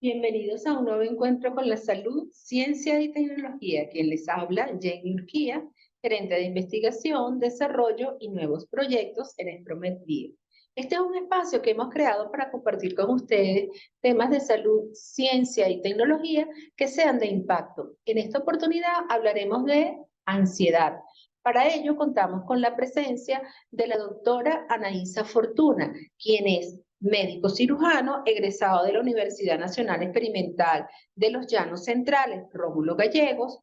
Bienvenidos a un nuevo encuentro con la salud, ciencia y tecnología. Quien les habla, Jenny Urquía, gerente de investigación, desarrollo y nuevos proyectos en Espromet Bio. Este es un espacio que hemos creado para compartir con ustedes temas de salud, ciencia y tecnología que sean de impacto. En esta oportunidad hablaremos de ansiedad. Para ello contamos con la presencia de la doctora Anaísa Fortuna, quien es médico cirujano egresado de la Universidad Nacional Experimental de los Llanos Centrales, Rómulo Gallegos.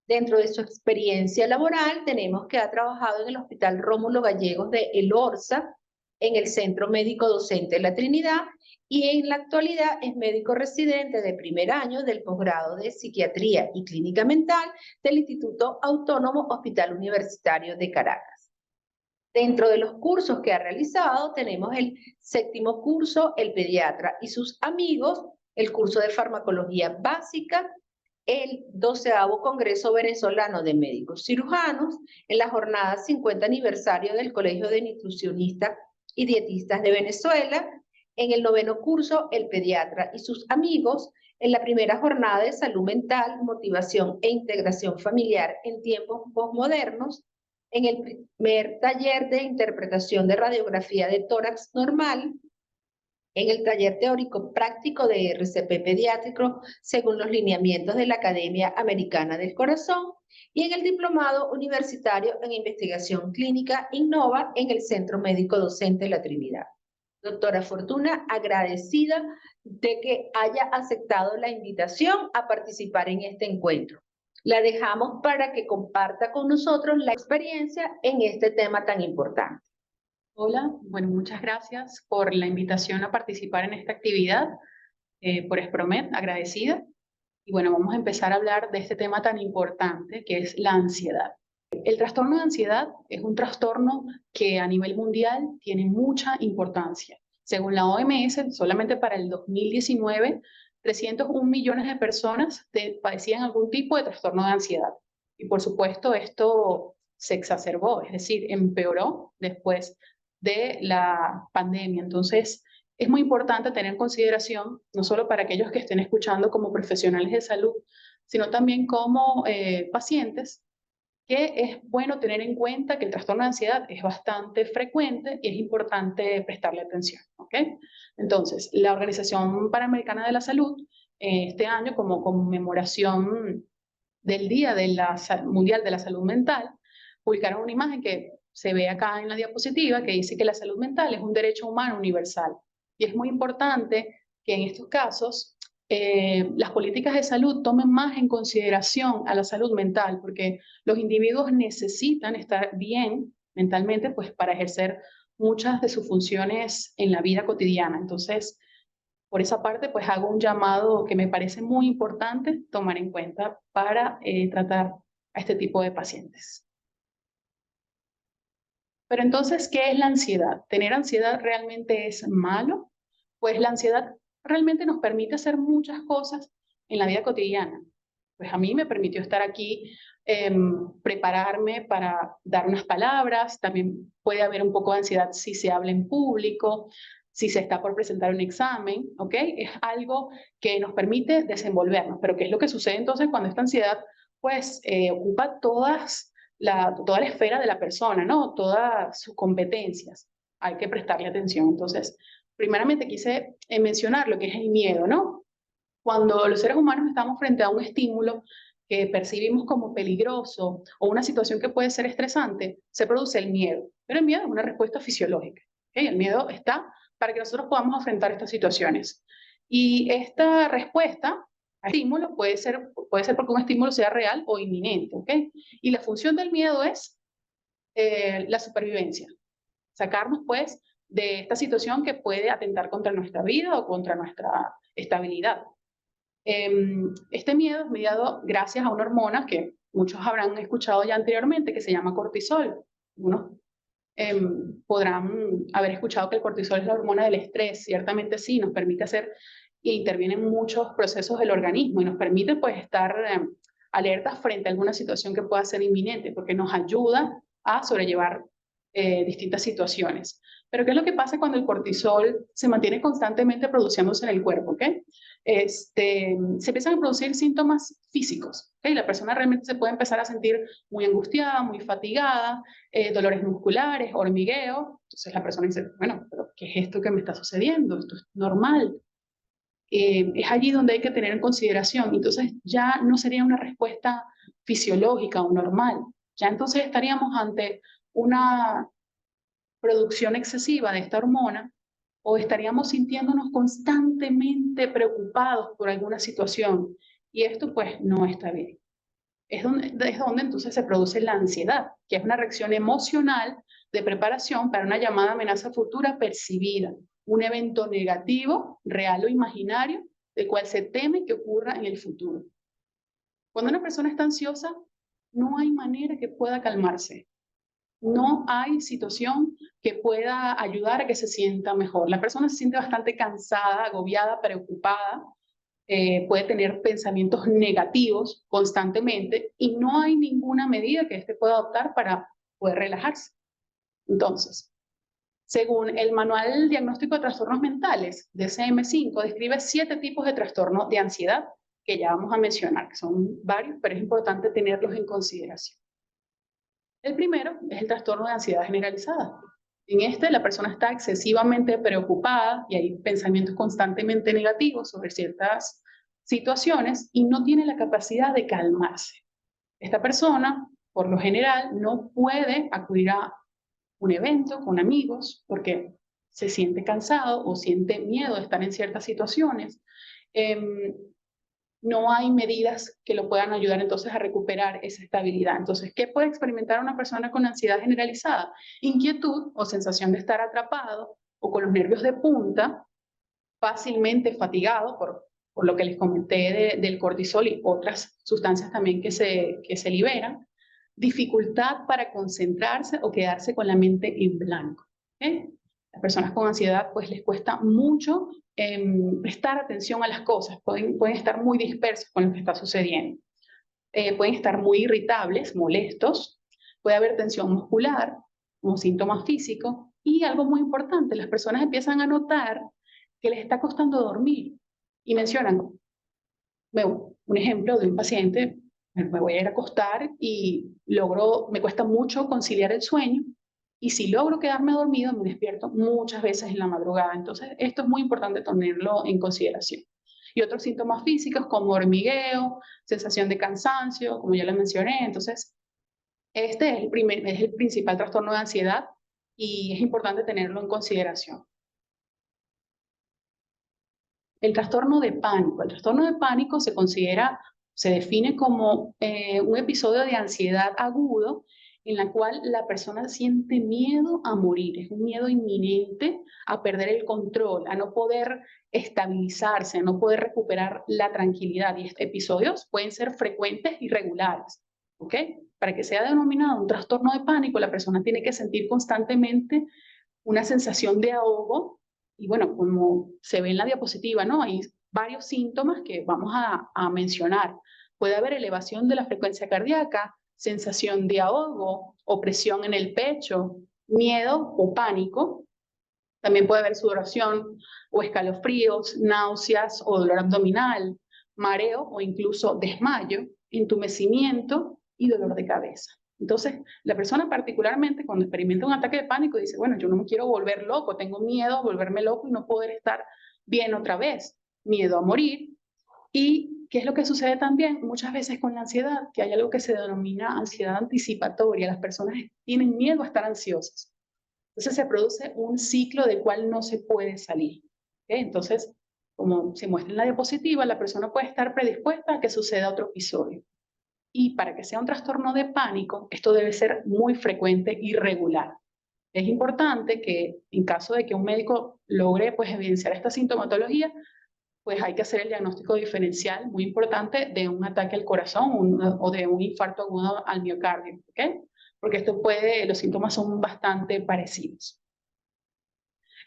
Dentro de su experiencia laboral tenemos que ha trabajado en el Hospital Rómulo Gallegos de El Orza, en el Centro Médico Docente de la Trinidad, y en la actualidad es médico residente de primer año del posgrado de Psiquiatría y Clínica Mental del Instituto Autónomo Hospital Universitario de Caracas. Dentro de los cursos que ha realizado tenemos el séptimo curso, El Pediatra y sus amigos, el curso de Farmacología Básica, el 12º Congreso Venezolano de Médicos Cirujanos, en la jornada 50 aniversario del Colegio de Nutricionistas y Dietistas de Venezuela, en el 9º curso, El Pediatra y sus amigos, en la primera jornada de Salud Mental, Motivación e Integración Familiar en tiempos postmodernos, en el primer taller de interpretación de radiografía de tórax normal, en el taller teórico práctico de RCP pediátrico según los lineamientos de la Academia Americana del Corazón y en el diplomado universitario en investigación clínica Innova en el Centro Médico Docente La Trinidad. Doctora Fortuna, agradecida de que haya aceptado la invitación a participar en este encuentro. La dejamos para que comparta con nosotros la experiencia en este tema tan importante. Hola, bueno, muchas gracias por la invitación a participar en esta actividad, por Espromet, agradecida. Y bueno, vamos a empezar a hablar de este tema tan importante que es la ansiedad. El trastorno de ansiedad es un trastorno que a nivel mundial tiene mucha importancia. Según la OMS, solamente para el 2019, 301 millones de personas padecían algún tipo de trastorno de ansiedad. Y por supuesto, esto se exacerbó, es decir, empeoró después de la pandemia. Entonces, es muy importante tener en consideración, no solo para aquellos que estén escuchando como profesionales de salud, sino también como pacientes, que es bueno tener en cuenta que el trastorno de ansiedad es bastante frecuente y es importante prestarle atención, ¿ok? Entonces, la Organización Panamericana de la Salud, este año, como conmemoración del Día de Mundial de la Salud Mental, publicaron una imagen que se ve acá en la diapositiva que dice que la salud mental es un derecho humano universal. Y es muy importante que en estos casos las políticas de salud tomen más en consideración a la salud mental, porque los individuos necesitan estar bien mentalmente pues, para ejercer muchas de sus funciones en la vida cotidiana. Entonces, por esa parte, pues hago un llamado que me parece muy importante tomar en cuenta para tratar a este tipo de pacientes. Pero entonces, ¿qué es la ansiedad? ¿Tener ansiedad realmente es malo? Pues la ansiedad realmente nos permite hacer muchas cosas en la vida cotidiana. Pues a mí me permitió estar aquí, prepararme para dar unas palabras, también puede haber un poco de ansiedad si se habla en público, si se está por presentar un examen, ¿ok? Es algo que nos permite desenvolvernos, pero ¿qué es lo que sucede entonces cuando esta ansiedad pues ocupa toda la esfera de la persona, ¿no? Todas sus competencias? Hay que prestarle atención. Entonces, primeramente quise mencionar lo que es el miedo, ¿no? Cuando los seres humanos estamos frente a un estímulo que percibimos como peligroso o una situación que puede ser estresante, se produce el miedo. Pero el miedo es una respuesta fisiológica, ¿okay? El miedo está para que nosotros podamos afrontar estas situaciones. Y esta respuesta al estímulo puede ser porque un estímulo sea real o inminente, ¿ok? Y la función del miedo es la supervivencia, sacarnos pues de esta situación que puede atentar contra nuestra vida o contra nuestra estabilidad. Este miedo es mediado gracias a una hormona que muchos habrán escuchado ya anteriormente, que se llama cortisol. Unos podrán haber escuchado que el cortisol es la hormona del estrés. Ciertamente sí, nos permite hacer e interviene en muchos procesos del organismo y nos permite pues estar alertas frente a alguna situación que pueda ser inminente, porque nos ayuda a sobrellevar distintas situaciones. Pero ¿qué es lo que pasa cuando el cortisol se mantiene constantemente produciéndose en el cuerpo? ¿Okay? Se empiezan a producir síntomas físicos. ¿Okay? La persona realmente se puede empezar a sentir muy angustiada, muy fatigada, dolores musculares, hormigueo. Entonces la persona dice, bueno, ¿pero qué es esto que me está sucediendo? Esto es normal. Es allí donde hay que tener en consideración. Entonces ya no sería una respuesta fisiológica o normal. Ya entonces estaríamos ante una producción excesiva de esta hormona o estaríamos sintiéndonos constantemente preocupados por alguna situación. Y esto pues no está bien. Es donde entonces se produce la ansiedad, que es una reacción emocional de preparación para una llamada amenaza futura percibida, un evento negativo, real o imaginario, del cual se teme que ocurra en el futuro. Cuando una persona está ansiosa, no hay manera que pueda calmarse. No hay situación que pueda ayudar a que se sienta mejor. La persona se siente bastante cansada, agobiada, preocupada, puede tener pensamientos negativos constantemente y no hay ninguna medida que éste pueda adoptar para poder relajarse. Entonces, según el Manual Diagnóstico de Trastornos Mentales, DSM-5, describe 7 tipos de trastorno de ansiedad que ya vamos a mencionar, que son varios, pero es importante tenerlos en consideración. El primero es el trastorno de ansiedad generalizada. En este, la persona está excesivamente preocupada y hay pensamientos constantemente negativos sobre ciertas situaciones y no tiene la capacidad de calmarse. Esta persona, por lo general, no puede acudir a un evento con amigos porque se siente cansado o siente miedo de estar en ciertas situaciones. No hay medidas que lo puedan ayudar entonces a recuperar esa estabilidad. Entonces, ¿qué puede experimentar una persona con ansiedad generalizada? Inquietud o sensación de estar atrapado o con los nervios de punta, fácilmente fatigado por lo que les comenté del cortisol y otras sustancias también que se liberan, dificultad para concentrarse o quedarse con la mente en blanco. ¿Okay? Las personas con ansiedad pues les cuesta mucho prestar atención a las cosas, pueden estar muy dispersos con lo que está sucediendo, pueden estar muy irritables, molestos, puede haber tensión muscular como síntoma físico y algo muy importante, las personas empiezan a notar que les está costando dormir y mencionan, un ejemplo de un paciente, me voy a ir a acostar y me cuesta mucho conciliar el sueño y si logro quedarme dormido me despierto muchas veces en la madrugada. Entonces esto es muy importante tenerlo en consideración. Y otros síntomas físicos como hormigueo, sensación de cansancio, como ya les mencioné. Entonces este es el principal trastorno de ansiedad y es importante tenerlo en consideración. El trastorno de pánico. El trastorno de pánico se define como un episodio de ansiedad agudo en la cual la persona siente miedo a morir, es un miedo inminente a perder el control, a no poder estabilizarse, a no poder recuperar la tranquilidad. Y estos episodios pueden ser frecuentes y regulares. ¿Ok? Para que sea denominado un trastorno de pánico, la persona tiene que sentir constantemente una sensación de ahogo y bueno, como se ve en la diapositiva, ¿no? Hay varios síntomas que vamos a mencionar. Puede haber elevación de la frecuencia cardíaca, sensación de ahogo, opresión en el pecho, miedo o pánico. También puede haber sudoración o escalofríos, náuseas o dolor abdominal, mareo o incluso desmayo, entumecimiento y dolor de cabeza. Entonces, la persona particularmente cuando experimenta un ataque de pánico dice, bueno, yo no me quiero volver loco, tengo miedo a volverme loco y no poder estar bien otra vez, miedo a morir. ¿Y qué es lo que sucede también muchas veces con la ansiedad? Que hay algo que se denomina ansiedad anticipatoria. Las personas tienen miedo a estar ansiosas. Entonces se produce un ciclo del cual no se puede salir. ¿Okay? Entonces, como se muestra en la diapositiva, la persona puede estar predispuesta a que suceda otro episodio. Y para que sea un trastorno de pánico, esto debe ser muy frecuente y regular. Es importante que en caso de que un médico logre pues, evidenciar esta sintomatología, pues hay que hacer el diagnóstico diferencial muy importante de un ataque al corazón o de un infarto agudo al miocardio. ¿Okay? Porque los síntomas son bastante parecidos.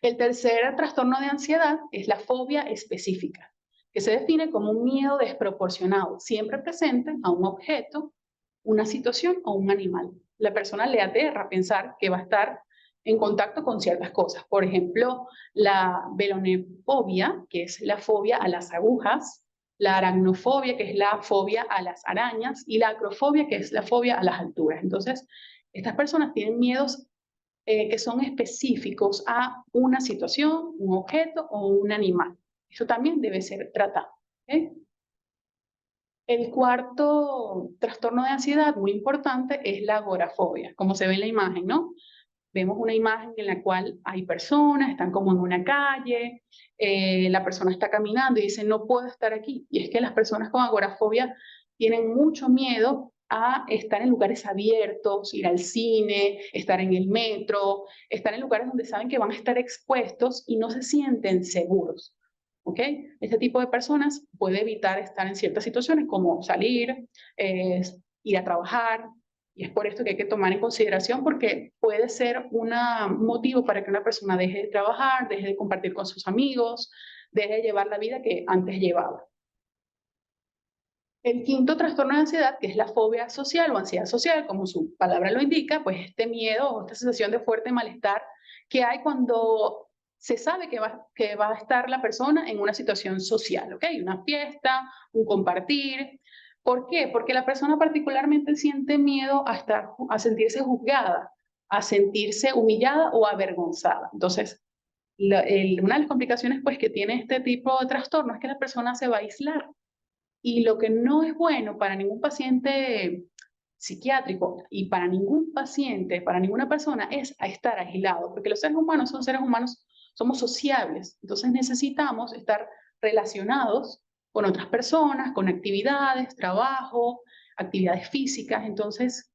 El tercer trastorno de ansiedad es la fobia específica, que se define como un miedo desproporcionado, siempre presente a un objeto, una situación o un animal. La persona le aterra pensar que va a estar en contacto con ciertas cosas. Por ejemplo, la velonefobia, que es la fobia a las agujas, la aracnofobia, que es la fobia a las arañas, y la acrofobia, que es la fobia a las alturas. Entonces, estas personas tienen miedos que son específicos a una situación, un objeto o un animal. Eso también debe ser tratado. ¿Okay? El cuarto trastorno de ansiedad, muy importante, es la agorafobia, como se ve en la imagen, ¿no? Vemos una imagen en la cual hay personas, están como en una calle, la persona está caminando y dice, no puedo estar aquí. Y es que las personas con agorafobia tienen mucho miedo a estar en lugares abiertos, ir al cine, estar en el metro, estar en lugares donde saben que van a estar expuestos y no se sienten seguros. ¿Ok? Este tipo de personas puede evitar estar en ciertas situaciones como salir, ir a trabajar, y es por esto que hay que tomar en consideración porque puede ser un motivo para que una persona deje de trabajar, deje de compartir con sus amigos, deje de llevar la vida que antes llevaba. El quinto trastorno de ansiedad, que es la fobia social o ansiedad social, como su palabra lo indica, pues este miedo o esta sensación de fuerte malestar que hay cuando se sabe que va a estar la persona en una situación social, ¿ok? Una fiesta, un compartir. ¿Por qué? Porque la persona particularmente siente miedo a sentirse juzgada, a sentirse humillada o avergonzada. Entonces, una de las complicaciones pues, que tiene este tipo de trastorno es que la persona se va a aislar. Y lo que no es bueno para ningún paciente psiquiátrico y para ningún paciente, para ninguna persona, es estar aislado, porque los seres humanos son seres humanos, somos sociables, entonces necesitamos estar relacionados con otras personas, con actividades, trabajo, actividades físicas. Entonces,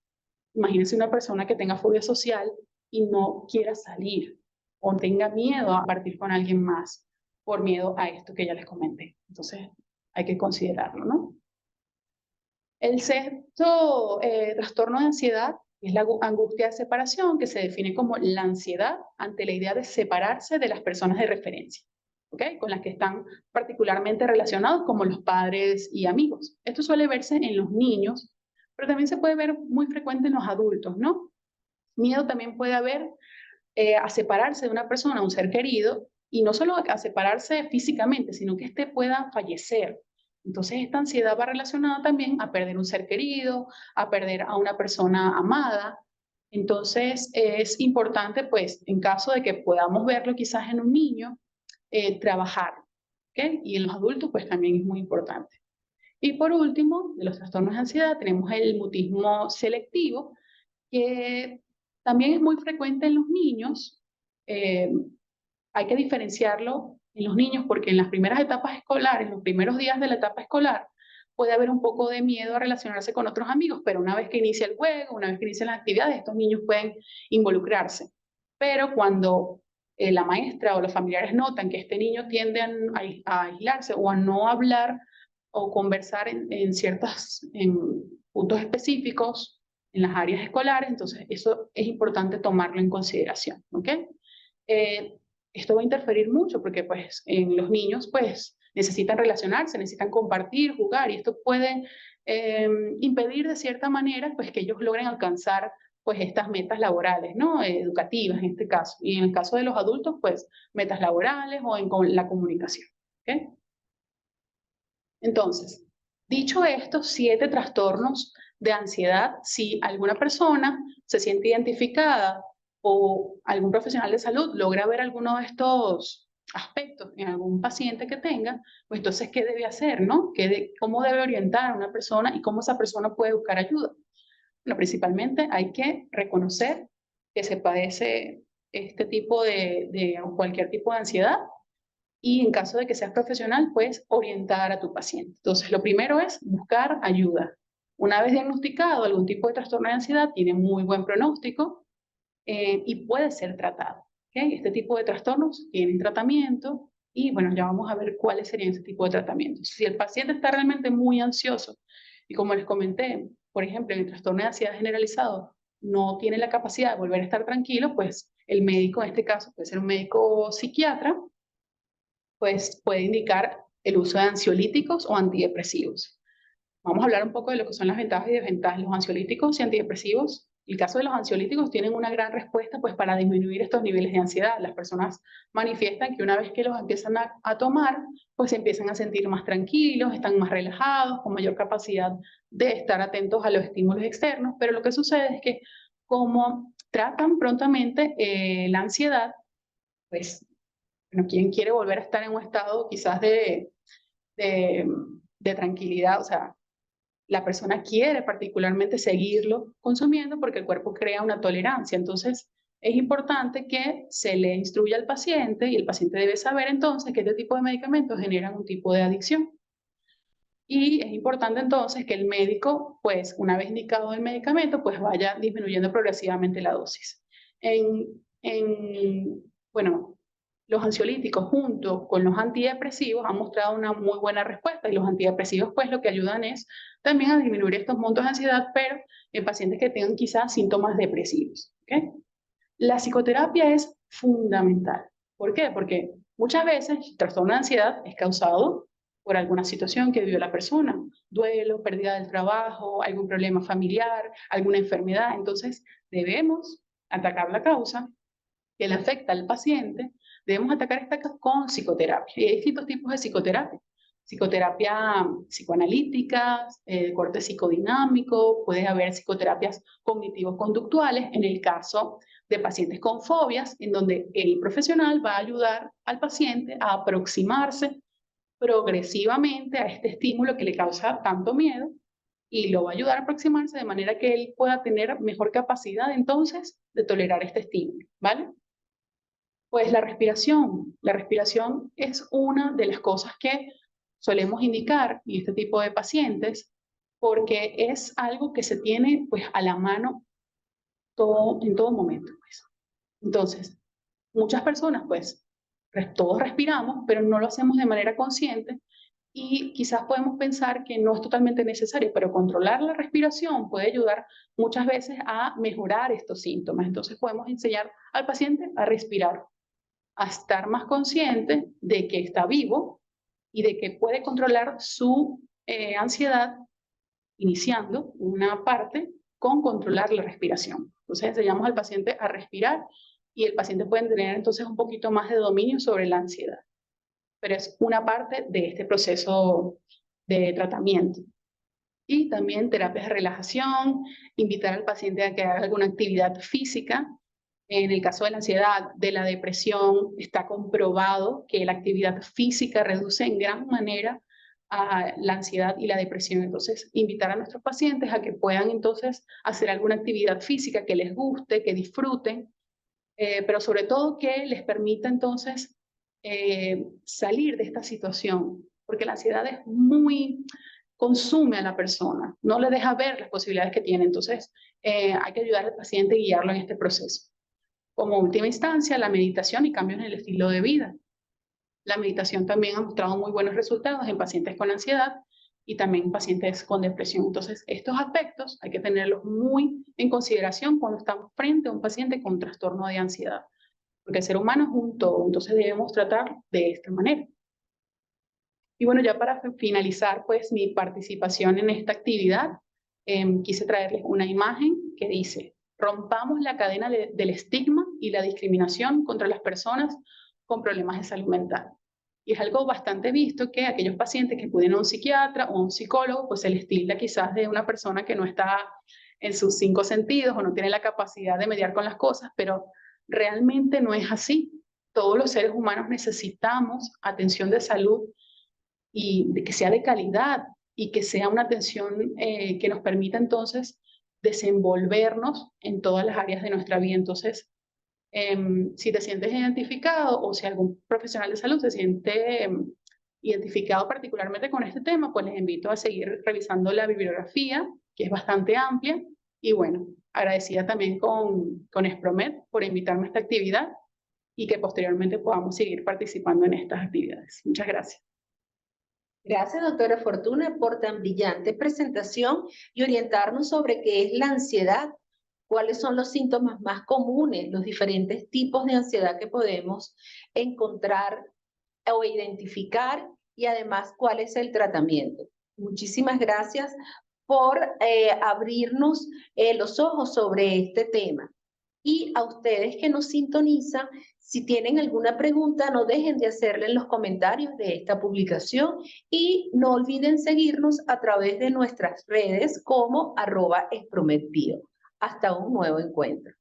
imagínense una persona que tenga fobia social y no quiera salir o tenga miedo a partir con alguien más por miedo a esto que ya les comenté. Entonces, hay que considerarlo, ¿no? El sexto trastorno de ansiedad es la angustia de separación, que se define como la ansiedad ante la idea de separarse de las personas de referencia, ¿ok? Con las que están particularmente relacionados, como los padres y amigos. Esto suele verse en los niños, pero también se puede ver muy frecuente en los adultos, ¿no? Miedo también puede haber a separarse de una persona, un ser querido, y no solo a separarse físicamente, sino que éste pueda fallecer. Entonces, esta ansiedad va relacionada también a perder un ser querido, a perder a una persona amada. Entonces, es importante, pues, en caso de que podamos verlo quizás en un niño, trabajar. ¿Okay? Y en los adultos, pues, también es muy importante. Y por último, de los trastornos de ansiedad, tenemos el mutismo selectivo, que también es muy frecuente en los niños. Eh, Hay que diferenciarlo en los niños porque en las primeras etapas escolares, los primeros días de la etapa escolar, puede haber un poco de miedo a relacionarse con otros amigos, pero una vez que inicia el juego, una vez que inician las actividades, estos niños pueden involucrarse. Pero cuando la maestra o los familiares notan que este niño tiende a aislarse o a no hablar o conversar en puntos específicos, en las áreas escolares, entonces eso es importante tomarlo en consideración, ¿ok? Eh, Esto va a interferir mucho porque pues en los niños pues necesitan relacionarse, necesitan compartir, jugar y esto puede impedir de cierta manera pues que ellos logren alcanzar pues estas metas laborales, ¿no? Educativas en este caso. Y en el caso de los adultos pues metas laborales o en la comunicación, ¿ok? Entonces, dicho estos 7 trastornos de ansiedad, si alguna persona se siente identificada o algún profesional de salud logra ver alguno de estos aspectos en algún paciente que tenga, pues entonces, ¿qué debe hacer, no? ¿Cómo debe orientar a una persona y cómo esa persona puede buscar ayuda? Bueno, principalmente hay que reconocer que se padece este tipo de cualquier tipo de ansiedad y en caso de que seas profesional, puedes orientar a tu paciente. Entonces, lo primero es buscar ayuda. Una vez diagnosticado algún tipo de trastorno de ansiedad, tiene muy buen pronóstico y puede ser tratado. ¿Okay? Este tipo de trastornos tienen tratamiento y bueno, ya vamos a ver cuáles serían ese tipo de tratamientos. Si el paciente está realmente muy ansioso y como les comenté, por ejemplo, en el trastorno de ansiedad generalizado, no tiene la capacidad de volver a estar tranquilo, pues el médico en este caso puede ser un médico psiquiatra, pues puede indicar el uso de ansiolíticos o antidepresivos. Vamos a hablar un poco de lo que son las ventajas y desventajas. Los ansiolíticos y antidepresivos el caso de los ansiolíticos tienen una gran respuesta pues, para disminuir estos niveles de ansiedad. Las personas manifiestan que una vez que los empiezan a tomar, pues se empiezan a sentir más tranquilos, están más relajados, con mayor capacidad de estar atentos a los estímulos externos, pero lo que sucede es que como tratan prontamente la ansiedad, pues, bueno, ¿quién quiere volver a estar en un estado quizás de tranquilidad? O sea, la persona quiere particularmente seguirlo consumiendo porque el cuerpo crea una tolerancia. Entonces, es importante que se le instruya al paciente y el paciente debe saber entonces que este tipo de medicamentos generan un tipo de adicción. Y es importante entonces que el médico, pues una vez indicado el medicamento, pues vaya disminuyendo progresivamente la dosis. Bueno, los ansiolíticos junto con los antidepresivos han mostrado una muy buena respuesta y los antidepresivos pues lo que ayudan es también a disminuir estos montos de ansiedad, pero en pacientes que tengan quizás síntomas depresivos. ¿Okay? La psicoterapia es fundamental. ¿Por qué? Porque muchas veces el trastorno de ansiedad es causado por alguna situación que vivió la persona, duelo, pérdida del trabajo, algún problema familiar, alguna enfermedad. Entonces, debemos atacar la causa que le afecta al paciente, debemos atacar esta causa con psicoterapia. Y hay distintos tipos de psicoterapia. Psicoterapia psicoanalítica, de corte psicodinámico, puede haber psicoterapias cognitivo-conductuales, en el caso de pacientes con fobias, en donde el profesional va a ayudar al paciente a aproximarse progresivamente a este estímulo que le causa tanto miedo y lo va a ayudar a aproximarse de manera que él pueda tener mejor capacidad entonces de tolerar este estímulo, ¿vale? Pues la respiración es una de las cosas que solemos indicar en este tipo de pacientes porque es algo que se tiene pues a la mano en todo momento. Pues. Entonces, muchas personas pues todos respiramos, pero no lo hacemos de manera consciente y quizás podemos pensar que no es totalmente necesario, pero controlar la respiración puede ayudar muchas veces a mejorar estos síntomas. Entonces podemos enseñar al paciente a respirar, a estar más consciente de que está vivo y de que puede controlar su ansiedad iniciando una parte con controlar la respiración. Entonces enseñamos al paciente a respirar y el paciente puede tener entonces un poquito más de dominio sobre la ansiedad. Pero es una parte de este proceso de tratamiento. Y también terapias de relajación, invitar al paciente a que haga alguna actividad física. En el caso de la ansiedad, de la depresión, está comprobado que la actividad física reduce en gran manera a la ansiedad y la depresión. Entonces, invitar a nuestros pacientes a que puedan entonces hacer alguna actividad física que les guste, que disfruten, pero sobre todo que les permita entonces salir de esta situación, porque la ansiedad es muy consume a la persona, no le deja ver las posibilidades que tiene. Entonces, hay que ayudar al paciente y guiarlo en este proceso. Como última instancia, la meditación y cambios en el estilo de vida. La meditación también ha mostrado muy buenos resultados en pacientes con ansiedad y también en pacientes con depresión. Entonces, estos aspectos hay que tenerlos muy en consideración cuando estamos frente a un paciente con trastorno de ansiedad, porque el ser humano es un todo, entonces debemos tratar de esta manera. Y bueno, ya para finalizar pues mi participación en esta actividad, quise traerles una imagen que dice: rompamos la cadena del estigma y la discriminación contra las personas con problemas de salud mental. Y es algo bastante visto que aquellos pacientes que acuden a un psiquiatra o a un psicólogo, pues se les tilda quizás de una persona que no está en sus 5 sentidos o no tiene la capacidad de mediar con las cosas, pero realmente no es así. Todos los seres humanos necesitamos atención de salud y de que sea de calidad y que sea una atención que nos permita entonces desenvolvernos en todas las áreas de nuestra vida. Entonces, si te sientes identificado o si algún profesional de salud se siente identificado particularmente con este tema, pues les invito a seguir revisando la bibliografía, que es bastante amplia. Y bueno, agradecida también con Espromed por invitarme a esta actividad y que posteriormente podamos seguir participando en estas actividades. Muchas gracias. Gracias, doctora Fortuna, por tan brillante presentación y orientarnos sobre qué es la ansiedad, cuáles son los síntomas más comunes, los diferentes tipos de ansiedad que podemos encontrar o identificar y además cuál es el tratamiento. Muchísimas gracias por abrirnos los ojos sobre este tema. Y a ustedes que nos sintonizan, si tienen alguna pregunta, no dejen de hacerla en los comentarios de esta publicación y no olviden seguirnos a través de nuestras redes como @Esprometbio. Hasta un nuevo encuentro.